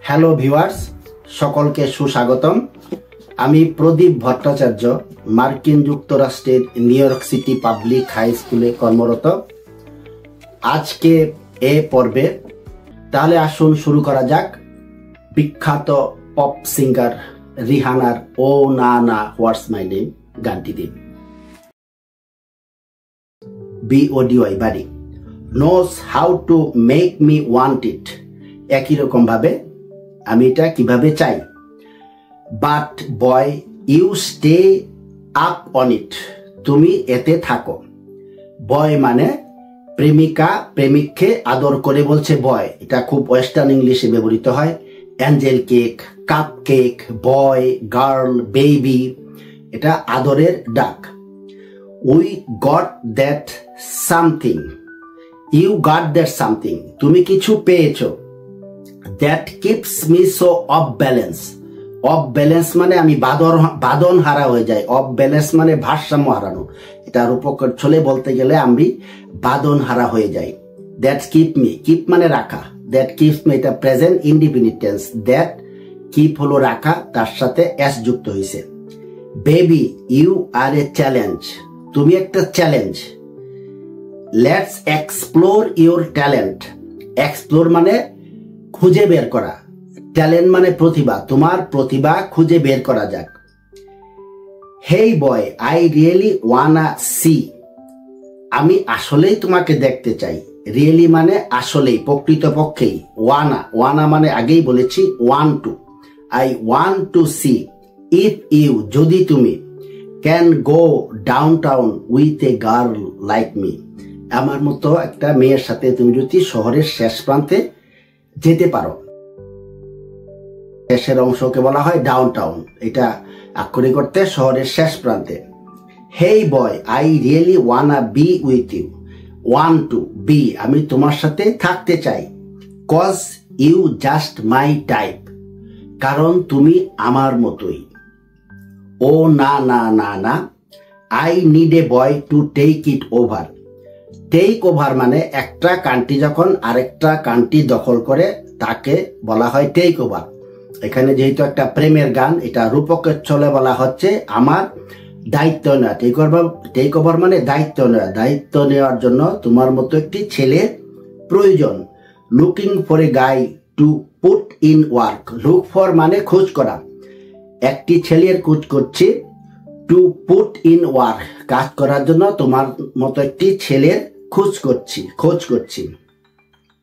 Hello viewers, সকলকে সুস্বাগতম। আমি প্রদীপ ভট্টাচার্য, মার্কিন যুক্তরাষ্ট্রের New York City public high স্কুলে কর্মরত। আজকে এ পর্বে তাহলে আসুন শুরু করা যাক বিখ্যাত পপ সিঙ্গার রিহানার ও না না হোয়াটস মাই নেম গানটি দিয়ে। BODY বাড়ি knows how to make me want it, একই রকম ভাবে আমি এটা কিভাবে চাই। But boy you stay up on it, তুমি এতে থাকো। বয় মানে প্রেমিকা প্রেমিককে আদর করে বলছে বয়, এটা খুব ওয়েস্টার্ন ইংলিশে ব্যবহৃত হয়। Angel cake, cupcake, boy, girl, baby, এটা আদরের ডাক। We got that something, you got that something, তুমি কিছু পেয়েছো। That keeps me so off balance, off balance মানে আমি বাদন হারা হয়ে যাই। অফ ব্যালেন্স মানে ভারসাম্য হারানো, এটা রূপকের ছলে বলতে গেলে আমি বাদন হারা হয়ে যাই। দ্যাট কিপ মি, কিপ মানে রাখা, দ্যাট কিপস মি এটা present indefinite tense. That keep হলো রাখা, তার সাথে এস যুক্ত হয়েছে। Baby you are a challenge, তুমি একটা challenge. Let's explore your talent, explore মানে খুঁজে বের করা, ট্যালেন্ট মানে প্রতিভা, তোমার প্রতিভা খুঁজে বের করা যাক। Hey boy I really wanna see, আমি আসলেই তোমাকে দেখতে চাই। রিয়েলি মানে আসলেই, প্রকৃতপক্ষেই। ওয়ানা, ওয়ানা মানে আগেই বলেছি want to, I want to see if you, যদি তুমি, can go downtown with a girl like me, আমার মতো একটা মেয়ের সাথে তুমি যদি শহরের শেষ প্রান্তে যেতে পারো। শেষের অংশকে বলা হয় ডাউন টাউন, এটা আক্ষরিক করতে শহরের শেষ প্রান্তে। Hey boy I really wanna be with you, want to be, আমি তোমার সাথে থাকতে চাই। Cause you just my type, কারণ তুমি আমার মতোই। Oh no no no no, I need a boy to take it over. Take over মানে একটা কান্ট্রি যখন আরেকটা কান্ট্রি দখল করে তাকে বলা হয় টেক ওভার। এখানে যেহেতু একটা প্রেমের গান, এটা রূপকের ছলে বলা হচ্ছে আমার দায়িত্ব নেওয়া। টেক ওভার মানে দায়িত্ব নেওয়া, দায়িত্ব নেওয়ার জন্য তোমার মতো একটি ছেলের প্রয়োজন। Looking for a guy to put in work, look for মানে খোঁজ করা, একটি ছেলের খোঁজ করছি। টু পুট ইন ওয়ার্ক, কাজ করার জন্য তোমার মতো একটি ছেলের খোঁজ করছি।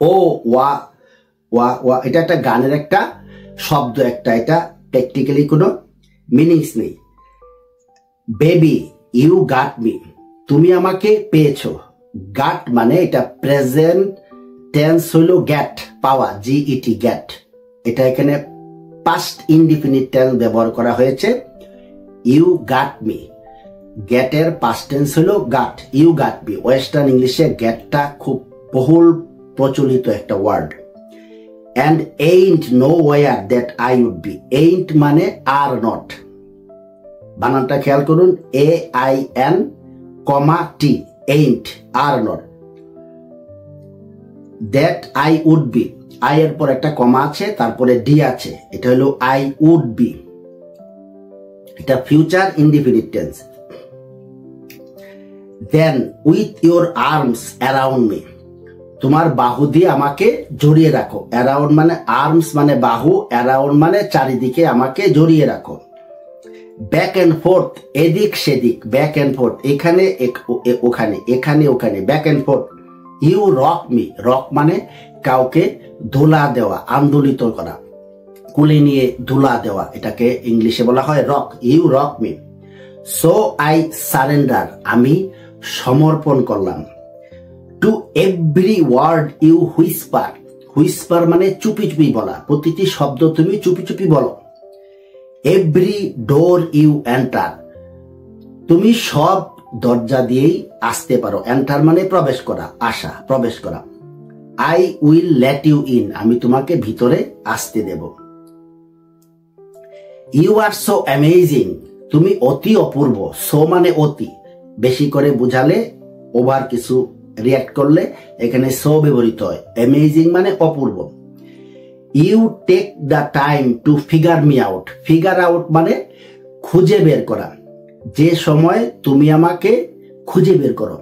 ও ওয়া ওয়া ওয়া, এটা একটা গানের একটা শব্দ, একটা, এটা প্র্যাকটিক্যালি কোনো মিনিংস নেই। বেবি ইউ গাট মি, তুমি আমাকে পেয়েছো। গাট মানে এটা প্রেজেন্ট টেন্স হলো গ্যাট, পাওয়া, GET গ্যাট, এটা এখানে পাস্ট ইনডিফিনিট টেন্স ব্যবহার করা হয়েছে। ইউ গাট মি, গ্যাটের পাস্ট টেন্স হলো got, you got me. Western ইংলিশে গ্যাটটা খুব বহুল প্রচলিত একটা word. And ain't nowhere that I would be, ain't মানে আর নট, বানানটা খেয়াল করুন, AIN, T, ain't, are not. That I would be, I এর পর একটা কমা আছে, তারপরে D আছে, এটা হলো I would be, এটা future indefinite tense. Then with your arms around me, তোমার বাহু দিয়ে আমাকে জড়িয়ে রাখো। অ্যারাউন্ড মানে আর্মস মানে বাহু, অ্যারাউন্ড মানে চারিদিকে আমাকে জড়িয়ে রাখো। ব্যাক এন্ড ফোর্থ, এদিক সেদিক, ব্যাক এন্ড ফোর্থ, এখানে ওখানে, এখানে ওখানে, back and forth. You rock me, rock মানে কাউকে দোলা দেওয়া, আন্দোলিত করা, কুলে নিয়ে দোলা দেওয়া, এটাকে ইংলিশে বলা হয় rock. You rock me. So I surrender, আমি সমর্পণ করলাম। To every word you whisper, whisper মানে চুপি চুপি বলা, প্রতিটি শব্দ তুমি চুপি চুপি বলো। এভরি ডোর ইউ এন্টার, তুমি সব দরজা দিয়েই আসতে পারো। এন্টার মানে প্রবেশ করা, আসা, প্রবেশ করা। I will let you in, আমি তোমাকে ভিতরে আসতে দেব। ইউ আর সো অ্যামেজিং, তুমি অতি অপূর্ব। সো মানে অতি, বেশি করে বুঝালে, ওভার কিছু রিয়াক্ট করলে এখানে সো ব্যবহৃত হয়। অ্যামেজিং মানে অপূর্ব। You take the time to figure me out. Figure out মানে খুঁজে বের করা, যে সময় তুমি আমাকে খুঁজে বের করো।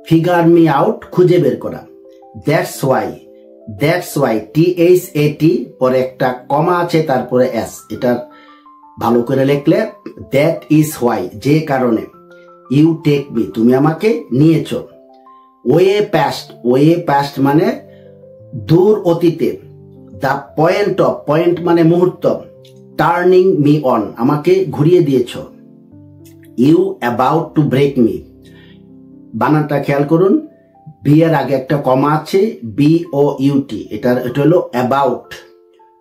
ফিগার মি আউট, খুঁজে বের করা। দ্যাটস ওয়াই THAT পরে একটা কমা আছে, তারপরে S, এটা ভালো করে লিখলে দ্যাট ইজ হোয়াই, যে কারণে। ইউ টেক মি, তুমি আমাকে নিয়েছো। ওয়ে পাস্ট মানে দূর অতীতে। দ্য পয়েন্ট মানে মুহূর্ত। টার্নিং মি অন, আমাকে ঘুরিয়ে দিয়েছ। You about to break me, বানানটা খেয়াল করুন, বি এর আগে একটা কমা আছে, BOUT, এটা হলো about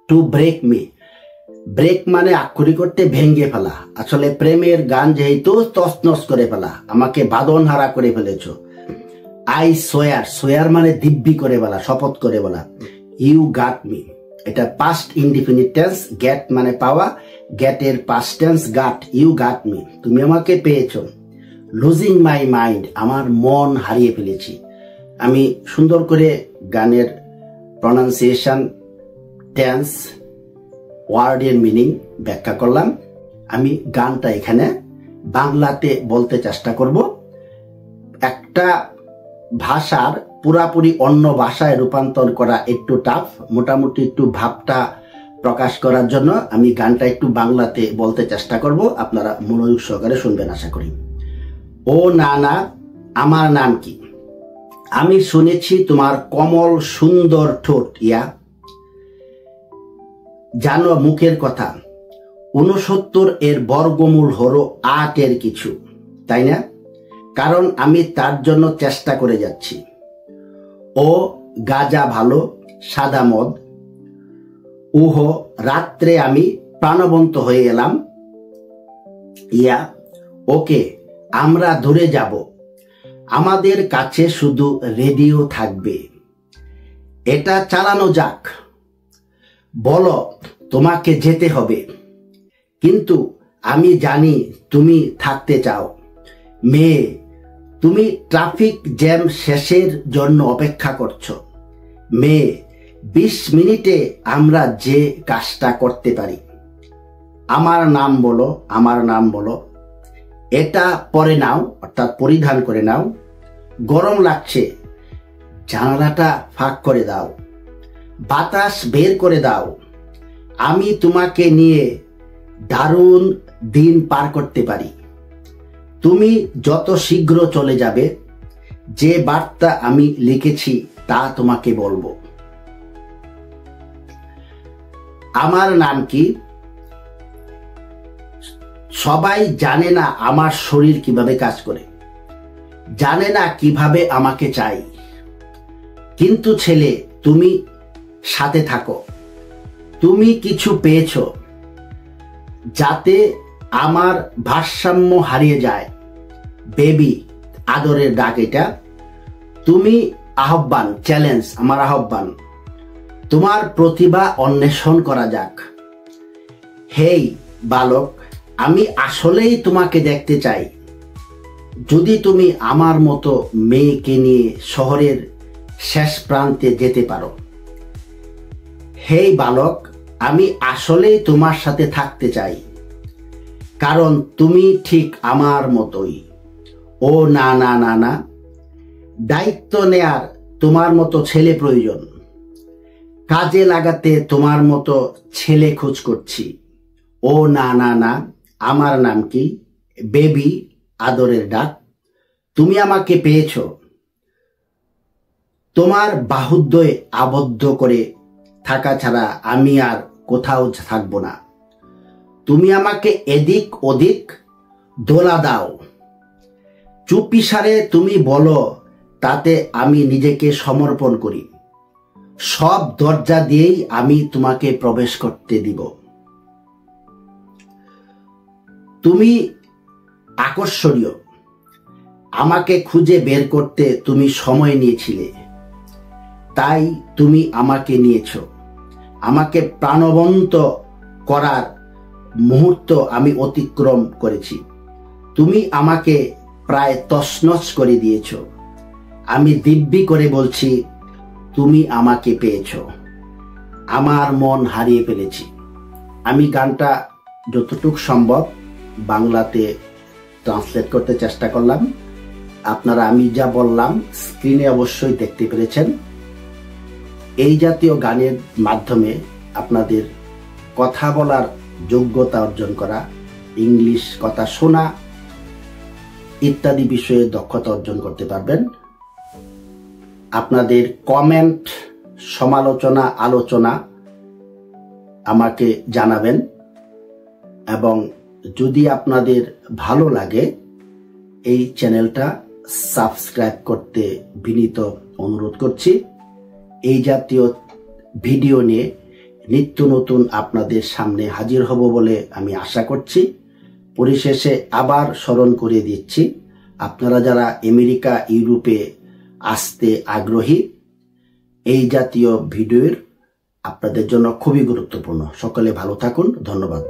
to break me. Break মানে আক্ষরিক করতে ভেঙ্গে ফেলা, আসলে প্রেমের গান যেহেতু তছনছ করে ফেলা, আমাকে বাঁধন হারা করে ফেলেছ। আই সোয়ার মানে দিব্যি করে বলা, শপথ করে বলা। ইউ গাট মি, এটা পাস্ট ইনডিফিনিট টেন্স, গেট মানে পাওয়া, গেট এর past tense got. You got me, তুমি আমাকে পেয়েছো। লুজিং মাই মাইন্ড, আমার মন হারিয়ে ফেলেছি। আমি সুন্দর করে গানের প্রনাউন্সিয়েশন, টেন্স, ওয়ার্ডের মিনিং ব্যাখ্যা করলাম। আমি গানটা এখানে বাংলাতে বলতে চেষ্টা করব। একটা ভাষার পুরাপুরি অন্য ভাষায় রূপান্তর করা একটু টাফ, মোটামুটি একটু ভাবটা প্রকাশ করার জন্য আমি গানটা একটু বাংলাতে বলতে চেষ্টা করব। আপনারা মনোযোগ সহকারে শুনবেন আশা করি। ও নানা, আমার নাম কি? আমি শুনেছি তোমার কমল সুন্দর ঠোঁট, ইয়া জানো মুখের কথা। 69 এর বর্গমূল হলো 8 এর কিছু, তাই না? কারণ আমি তার জন্য চেষ্টা করে যাচ্ছি। ও গাজা ভালো, সাদা মদ। উহ রাত্রে আমি প্রাণবন্ত হয়ে এলাম। ইয়া ওকে, আমরা দূরে যাব, আমাদের কাছে শুধু রেডিও থাকবে, এটা চালানো যাক। বলো তোমাকে যেতে হবে, কিন্তু আমি জানি তুমি থাকতে চাও। মেয়ে, তুমি ট্রাফিক জ্যাম শেষের জন্য অপেক্ষা করছো। মেয়ে, 20 মিনিটে আমরা যে কাজটা করতে পারি। আমার নাম বলো, আমার নাম বলো। এটা পরে নাও, অর্থাৎ পরিধান করে নাও। গরম লাগছে, জানালাটা ফাঁক করে দাও, বাতাস বের করে দাও। আমি তোমাকে নিয়ে দারুণ দিন পার করতে পারি। তুমি যত শীঘ্র চলে যাবে, যে বার্তা আমি লিখেছি তা তোমাকে বলবো। আমার নাম কি? সবাই জানে না আমার শরীর কিভাবে কাজ করে, জানে না কিভাবে আমাকে চাই। কিন্তু ছেলে, তুমি সাথে থাকো। তুমি কিছু পেয়েছো যাতে আমার ভারসাম্য হারিয়ে যায়। বেবি, আদরের ডাক এটা। তুমি আহ্বান, চ্যালেঞ্জ, আমার আহ্বান। তোমার প্রতিভা অন্বেষণ করা যাক। হেই বালক, আমি আসলেই তোমাকে দেখতে চাই। যদি তুমি আমার মতো মেয়েকে নিয়ে শহরের শেষ প্রান্তে যেতে পারো। হেই বালক, আমি আসলেই তোমার সাথে থাকতে চাই, কারণ তুমি ঠিক আমার মতোই। ও না না না না, দায়িত্ব নেয়ার তোমার মতো ছেলে প্রয়োজন। কাজে লাগাতে তোমার মতো ছেলে খোঁজ করছি। ও না না না, আমার নাম কি? বেবি, আদরের ডাক। তুমি আমাকে পেয়েছো। তোমার বাহুদ্বয়ে আবদ্ধ করে থাকা ছাড়া আমি আর কোথাও থাকবো না। তুমি আমাকে এদিক ওদিক দোলা দাও। চুপিসারে তুমি বলো, তাতে আমি নিজেকে সমর্পণ করি। সব দরজা দিয়েই আমি তোমাকে প্রবেশ করতে দিব। তুমি আকর্ষণীয়। আমাকে খুঁজে বের করতে তুমি সময় নিয়েছিলে, তাই তুমি আমাকে নিয়েছো। আমাকে প্রাণবন্ত করার মুহূর্ত আমি অতিক্রম করেছি। তুমি আমাকে প্রায় তছনছ করে দিয়েছ। আমি দিব্যি করে বলছি, তুমি আমাকে পেয়েছো। আমার মন হারিয়ে ফেলেছি। আমি গানটা যতটুকু সম্ভব বাংলাতে ট্রান্সলেট করতে চেষ্টা করলাম। আপনারা আমি যা বললাম স্ক্রিনে অবশ্যই দেখতে পেরেছেন। এই জাতীয় গানের মাধ্যমে আপনাদের কথা বলার যোগ্যতা অর্জন করা, ইংলিশ কথা শোনা ইত্যাদি বিষয়ে দক্ষতা অর্জন করতে পারবেন। আপনাদের কমেন্ট, সমালোচনা, আলোচনা আমাকে জানাবেন এবং যদি আপনাদের ভালো লাগে এই চ্যানেলটা সাবস্ক্রাইব করতে বিনীত অনুরোধ করছি। এই জাতীয় ভিডিও নিয়ে নিত্য নতুন আপনাদের সামনে হাজির হব বলে আমি আশা করছি। পরিশেষে আবার স্মরণ করে দিচ্ছি, আপনারা যারা আমেরিকা, ইউরোপে আসতে আগ্রহী, এই জাতীয় ভিডিওর আপনাদের জন্য খুবই গুরুত্বপূর্ণ। সকলে ভালো থাকুন। ধন্যবাদ।